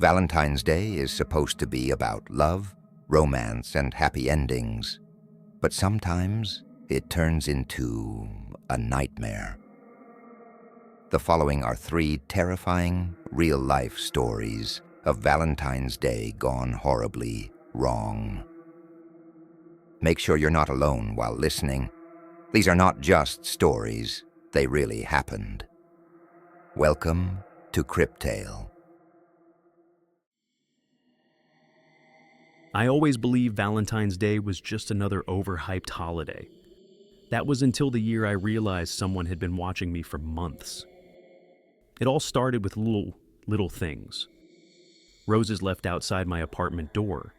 Valentine's Day is supposed to be about love, romance, and happy endings. But sometimes it turns into a nightmare. The following are 3 terrifying, real-life stories of Valentine's Day gone horribly wrong. Make sure you're not alone while listening. These are not just stories, they really happened. Welcome to Cryptale. I always believed Valentine's Day was just another overhyped holiday. That was until the year I realized someone had been watching me for months. It all started with little things. Roses left outside my apartment door.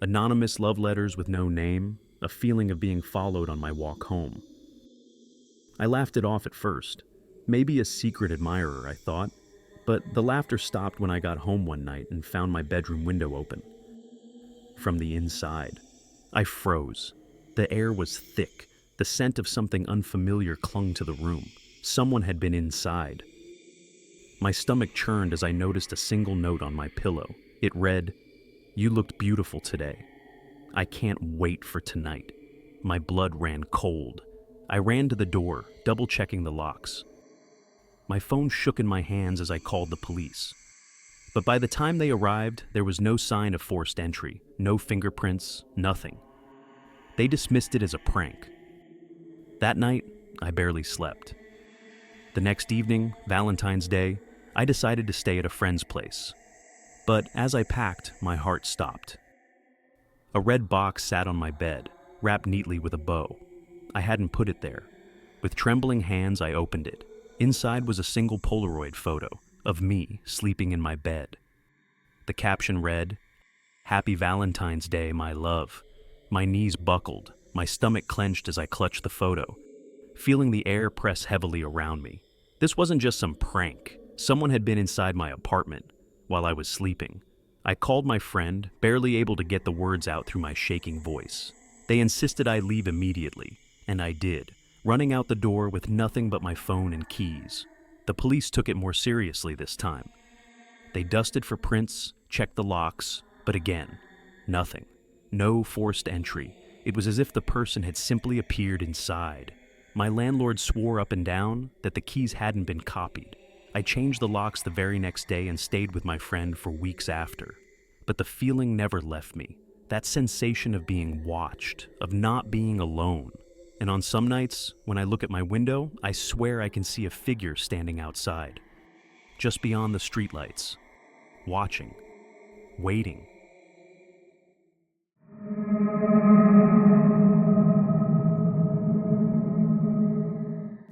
Anonymous love letters with no name, a feeling of being followed on my walk home. I laughed it off at first. Maybe a secret admirer, I thought. But the laughter stopped when I got home one night and found my bedroom window open. From the inside, I froze. The air was thick. The scent of something unfamiliar clung to the room. Someone had been inside. My stomach churned as I noticed a single note on my pillow. It read, "You looked beautiful today. I can't wait for tonight." My blood ran cold. I ran to the door, double-checking the locks. My phone shook in my hands as I called the police. But by the time they arrived, there was no sign of forced entry, no fingerprints, nothing. They dismissed it as a prank. That night, I barely slept. The next evening, Valentine's Day, I decided to stay at a friend's place. But as I packed, my heart stopped. A red box sat on my bed, wrapped neatly with a bow. I hadn't put it there. With trembling hands, I opened it. Inside was a single Polaroid photo of me sleeping in my bed. The caption read, "Happy Valentine's Day, my love." My knees buckled, my stomach clenched as I clutched the photo, feeling the air press heavily around me. This wasn't just some prank. Someone had been inside my apartment while I was sleeping. I called my friend, barely able to get the words out through my shaking voice. They insisted I leave immediately, and I did, running out the door with nothing but my phone and keys. The police took it more seriously this time. They dusted for prints, checked the locks, but again, nothing. No forced entry. It was as if the person had simply appeared inside. My landlord swore up and down that the keys hadn't been copied. I changed the locks the very next day and stayed with my friend for weeks after. But the feeling never left me. That sensation of being watched, of not being alone. And on some nights, when I look at my window, I swear I can see a figure standing outside, just beyond the streetlights, watching, waiting.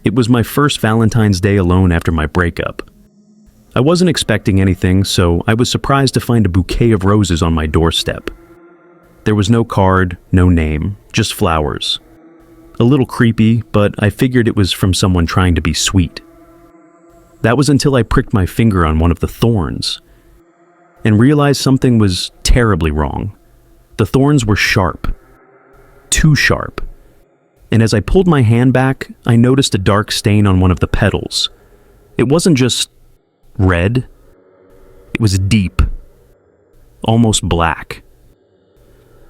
It was my first Valentine's Day alone after my breakup. I wasn't expecting anything, so I was surprised to find a bouquet of roses on my doorstep. There was no card, no name, just flowers. A little creepy, but I figured it was from someone trying to be sweet. That was until I pricked my finger on one of the thorns and realized something was terribly wrong. The thorns were sharp, too sharp. And as I pulled my hand back, I noticed a dark stain on one of the petals. It wasn't just red, it was deep, almost black.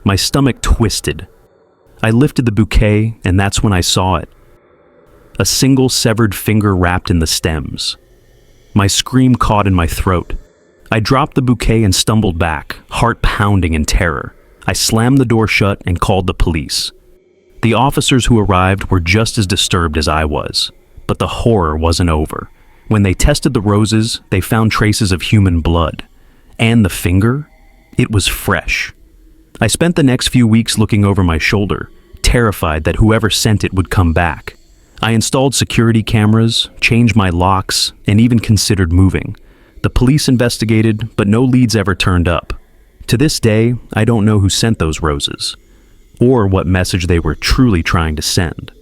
My stomach twisted. I lifted the bouquet, and that's when I saw it. A single severed finger wrapped in the stems. My scream caught in my throat. I dropped the bouquet and stumbled back, heart pounding in terror. I slammed the door shut and called the police. The officers who arrived were just as disturbed as I was, but the horror wasn't over. When they tested the roses, they found traces of human blood. And the finger? It was fresh. I spent the next few weeks looking over my shoulder, terrified that whoever sent it would come back. I installed security cameras, changed my locks, and even considered moving. The police investigated, but no leads ever turned up. To this day, I don't know who sent those roses, or what message they were truly trying to send.